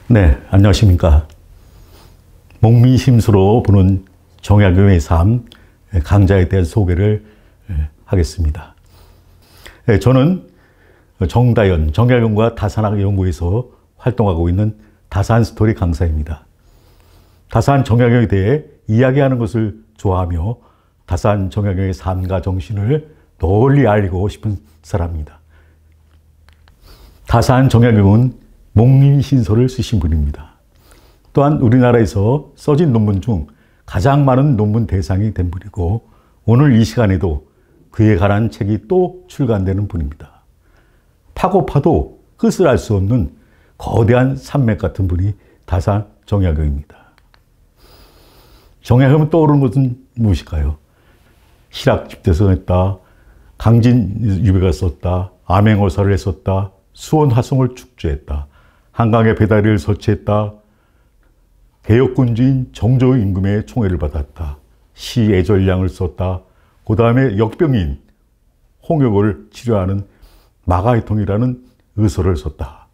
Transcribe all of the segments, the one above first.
네, 안녕하십니까. 목미심수로 보는 정약용의 삶 강좌에 대한 소개를 하겠습니다. 저는 정다연 정약용과 다산학 연구에서 활동하고 있는 다산스토리 강사입니다. 다산 정약용에 대해 이야기하는 것을 좋아하며 다산 정약용의 삶과 정신을 널리 알리고 싶은 사람입니다. 다산 정약용은 목미신서를 쓰신 분입니다. 또한 우리나라에서 써진 논문 중 가장 많은 논문 대상이 된 분이고 오늘 이 시간에도 그에 관한 책이 또 출간되는 분입니다. 파고 파도 끝을 알 수 없는 거대한 산맥 같은 분이 다산 정약용입니다. 정약용은 떠오르는 것은 무엇일까요? 실학집대서 했다, 강진유배가 썼다, 암행어사를 했었다, 수원화성을 축제했다, 한강에 배다리를 설치했다, 개혁군주인 정조의 임금의 총애를 받았다, 시애절량을 썼다, 그 다음에 역병인 홍역을 치료하는 마가이통이라는 의서를 썼다.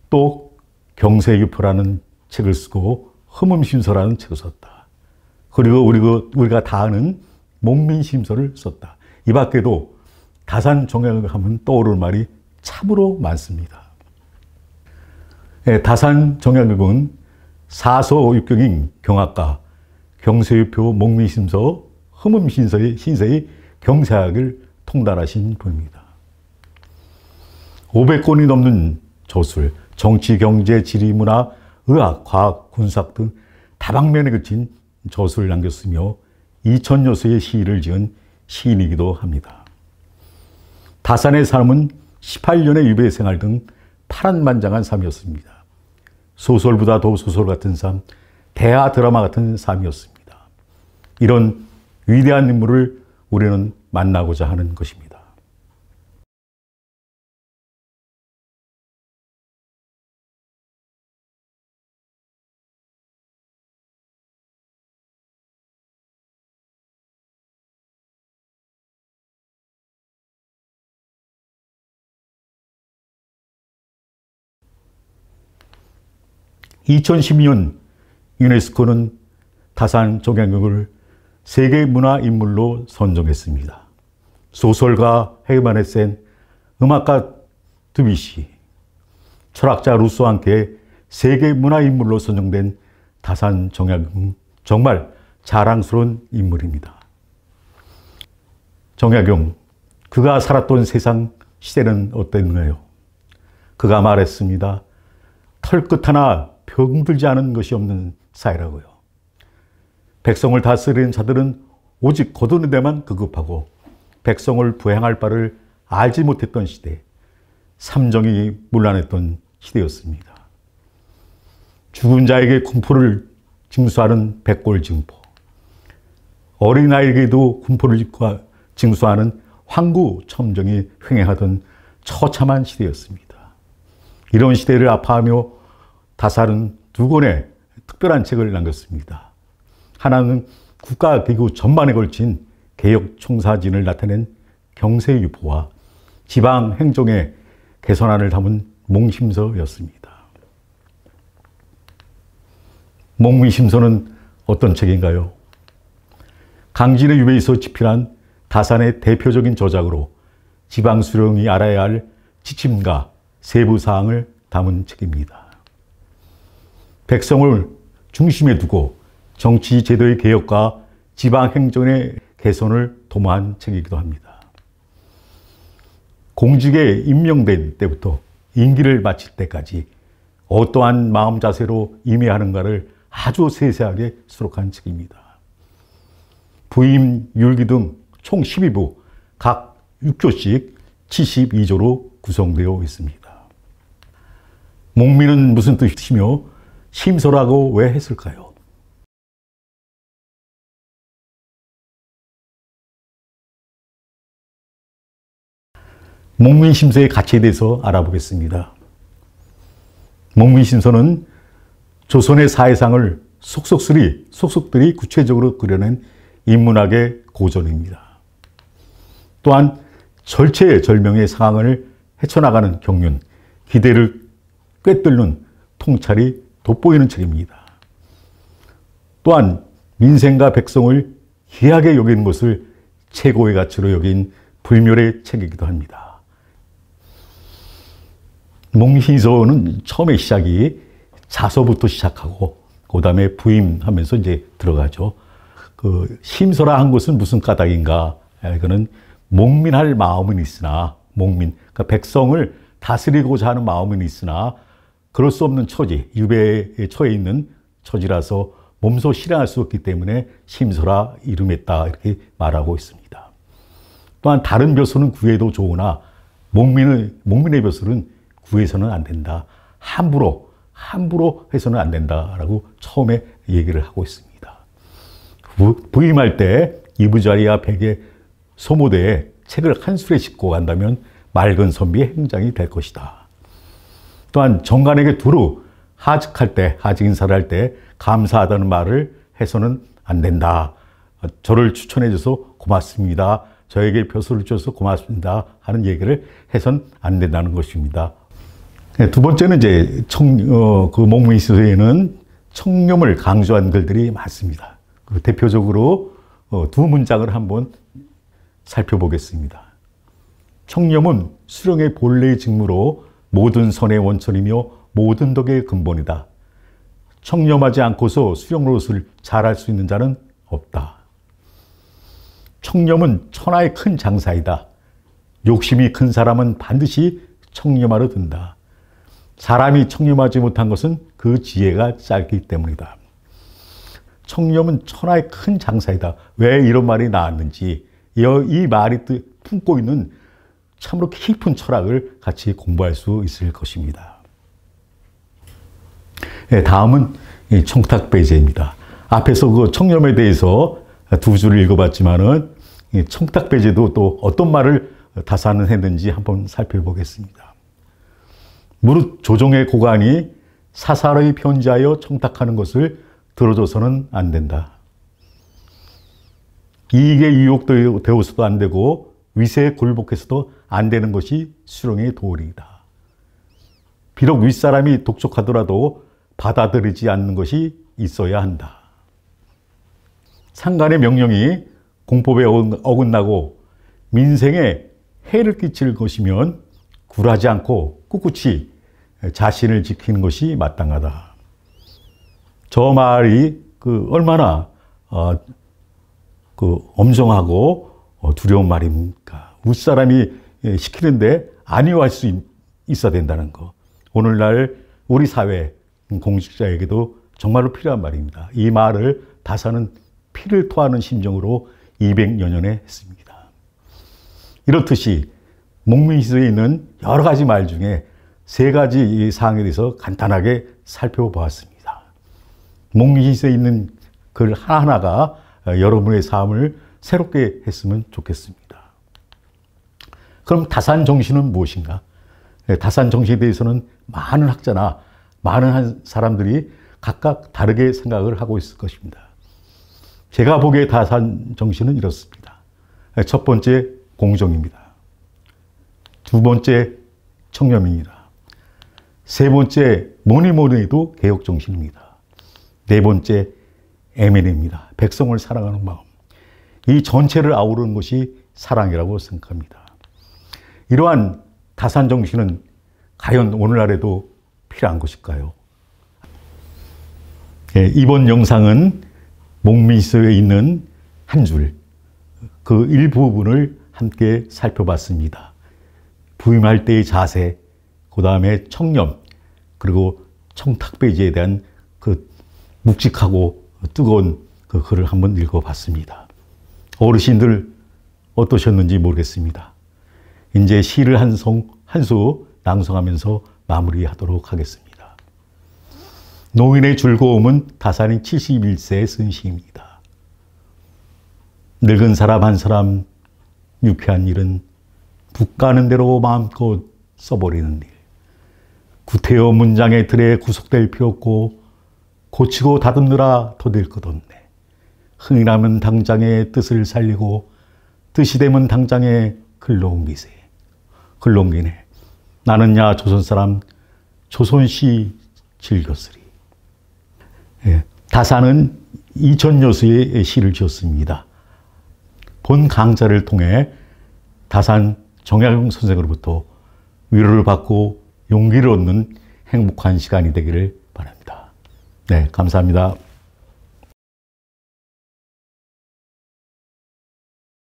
또 경세유포라는 책을 쓰고 흠음심서라는 책을 썼다. 그리고 우리가 다 아는 목민심서를 썼다. 이 밖에도 다산 정약용을 하면 떠오르는 말이 참으로 많습니다. 다산 정약용은 사서육경인 경학과 경세유표, 목미심서, 흠음신서의 경세학을 통달하신 분입니다. 500권이 넘는 저술, 정치, 경제, 지리, 문화, 의학, 과학, 군사학 등 다방면에 그친 저술을 남겼으며 2000여 서의 시를 지은 시인이기도 합니다. 다산의 삶은 18년의 유배 생활 등 파란만장한 삶이었습니다. 소설보다 더 소설 같은 삶, 대하 드라마 같은 삶이었습니다. 이런 위대한 인물을 우리는 만나고자 하는 것입니다. (2012년) 유네스코는 다산 정약용을 세계문화인물로 선정했습니다. 소설가 헤르만 헤센, 음악가 드뷔시, 철학자 루소와 함께 세계문화인물로 선정된 다산 정약용은 정말 자랑스러운 인물입니다. 정약용, 그가 살았던 세상 시대는 어땠나요? 그가 말했습니다. 털끝 하나 병들지 않은 것이 없는 사회라고요. 백성을 다스리는 자들은 오직 거두는 데만 급급하고 백성을 부행할 바를 알지 못했던 시대, 삼정이 문란했던 시대였습니다. 죽은 자에게 공포를 징수하는 백골징포, 어린아이에게도 공포를 징수하는 황구첨정이 횡행하던 처참한 시대였습니다. 이런 시대를 아파하며 다산은 두 권의 특별한 책을 남겼습니다. 하나는 국가기구 전반에 걸친 개혁 총사진을 나타낸 경세유포와 지방행정의 개선안을 담은 목심서였습니다. 목미심서는 어떤 책인가요? 강진의 유배에서 집필한 다산의 대표적인 저작으로 지방수령이 알아야 할 지침과 세부사항을 담은 책입니다. 백성을 중심에 두고 정치 제도의 개혁과 지방행정의 개선을 도모한 책이기도 합니다. 공직에 임명된 때부터 임기를 마칠 때까지 어떠한 마음 자세로 임해하는가를 아주 세세하게 수록한 책입니다. 부임, 율기 등 총 12부, 각 6조씩 72조로 구성되어 있습니다. 목미는 무슨 뜻이며 심서라고 왜 했을까요? 목미심서의 가치에 대해서 알아보겠습니다. 목미심서는 조선의 사회상을 속속들이 구체적으로 그려낸 인문학의 고전입니다. 또한 절체절명의 상황을 헤쳐나가는 경륜, 기대를 꿰뚫는 통찰이 돋보이는 책입니다. 또한 민생과 백성을 귀하게 여기는 것을 최고의 가치로 여긴 불멸의 책이기도 합니다. 몽희서는 처음에 시작이 자서부터 시작하고 그 다음에 부임하면서 이제 들어가죠. 그 심서라 한 것은 무슨 까닭인가? 이거는 목민할 마음은 있으나 그러니까 백성을 다스리고자 하는 마음은 있으나 그럴 수 없는 처지, 유배에 처해 있는 처지라서 몸소 실행할 수 없기 때문에 심서라 이름했다 이렇게 말하고 있습니다. 또한 다른 벼슬은 구해도 좋으나 목민의 벼슬은 구해서는 안 된다. 함부로 해서는 안 된다라고 처음에 얘기를 하고 있습니다. 부임할 때 이부자리와 백의 소모대에 책을 한 술에 싣고 간다면 맑은 선비의 행장이 될 것이다. 또한 정관에게 두루 하직 인사를 할 때 감사하다는 말을 해서는 안 된다. 저를 추천해줘서 고맙습니다. 저에게 벼슬을 줘서 고맙습니다. 하는 얘기를 해선 안 된다는 것입니다. 두 번째는 이제 그 목민서에는 청렴을 강조한 글들이 많습니다. 대표적으로 두 문장을 한번 살펴보겠습니다. 청렴은 수령의 본래의 직무로 모든 선의 원천이며 모든 덕의 근본이다. 청렴하지 않고서 수령 노릇을 잘할 수 있는 자는 없다. 청렴은 천하의 큰 장사이다. 욕심이 큰 사람은 반드시 청렴하러 든다. 사람이 청렴하지 못한 것은 그 지혜가 짧기 때문이다. 청렴은 천하의 큰 장사이다. 왜 이런 말이 나왔는지 이 말이 품고 있는 참으로 깊은 철학을 같이 공부할 수 있을 것입니다. 다음은 청탁배제입니다. 앞에서 그 청렴에 대해서 두 줄을 읽어봤지만은 청탁배제도 또 어떤 말을 다산했는지 한번 살펴보겠습니다. 무릇 조정의 고관이 사사로이 편지하여 청탁하는 것을 들어줘서는 안 된다. 이익에 유혹되어서도 안 되고 위세에 굴복해서도 안 되는 것이 수령의 도리이다. 비록 윗사람이 독촉하더라도 받아들이지 않는 것이 있어야 한다. 상간의 명령이 공법에 어긋나고 민생에 해를 끼칠 것이면 굴하지 않고 꿋꿋이 자신을 지키는 것이 마땅하다. 저 말이 얼마나 엄정하고 두려운 말입니까? 윗사람이 시키는데 아니할 수 있어야 된다는 거. 오늘날 우리 사회 공직자에게도 정말로 필요한 말입니다. 이 말을 다산은 피를 토하는 심정으로 200여 년에 했습니다. 이렇듯이 목민서에 있는 여러 가지 말 중에 세 가지 사항에 대해서 간단하게 살펴보았습니다. 목민서에 있는 글 하나하나가 여러분의 삶을 새롭게 했으면 좋겠습니다. 그럼 다산 정신은 무엇인가? 다산 정신에 대해서는 많은 학자나 많은 사람들이 각각 다르게 생각을 하고 있을 것입니다. 제가 보기에 다산 정신은 이렇습니다. 첫 번째 공정입니다. 두 번째 청렴입니다. 세 번째 뭐니 해도 개혁 정신입니다. 네 번째 애민입니다. 백성을 사랑하는 마음. 이 전체를 아우르는 것이 사랑이라고 생각합니다. 이러한 다산 정신은 과연 오늘날에도 필요한 것일까요? 이번 영상은 목민서에 있는 한 줄, 그 일부분을 함께 살펴봤습니다. 부임할 때의 자세, 그 다음에 청렴, 그리고 청탁배제에 대한 그 묵직하고 뜨거운 그 글을 한번 읽어봤습니다. 어르신들 어떠셨는지 모르겠습니다. 이제 시를 한 수 낭송하면서 마무리하도록 하겠습니다. 노인의 즐거움은 다산이 71세에 쓴 시입니다. 늙은 사람 한 사람 유쾌한 일은 북 가는 대로 마음껏 써버리는 일. 구태여 문장의 틀에 구속될 필요 없고 고치고 다듬느라 더딜 것 없네. 흥이 나면 당장의 뜻을 살리고 뜻이 되면 당장에 글로 옮기네. 나는야 조선 사람 조선시 즐겼으리. 예, 다사는 이천여수의 시를 지었습니다. 본 강좌를 통해 다산 정약용 선생으로부터 위로를 받고 용기를 얻는 행복한 시간이 되기를 바랍니다. 네, 감사합니다.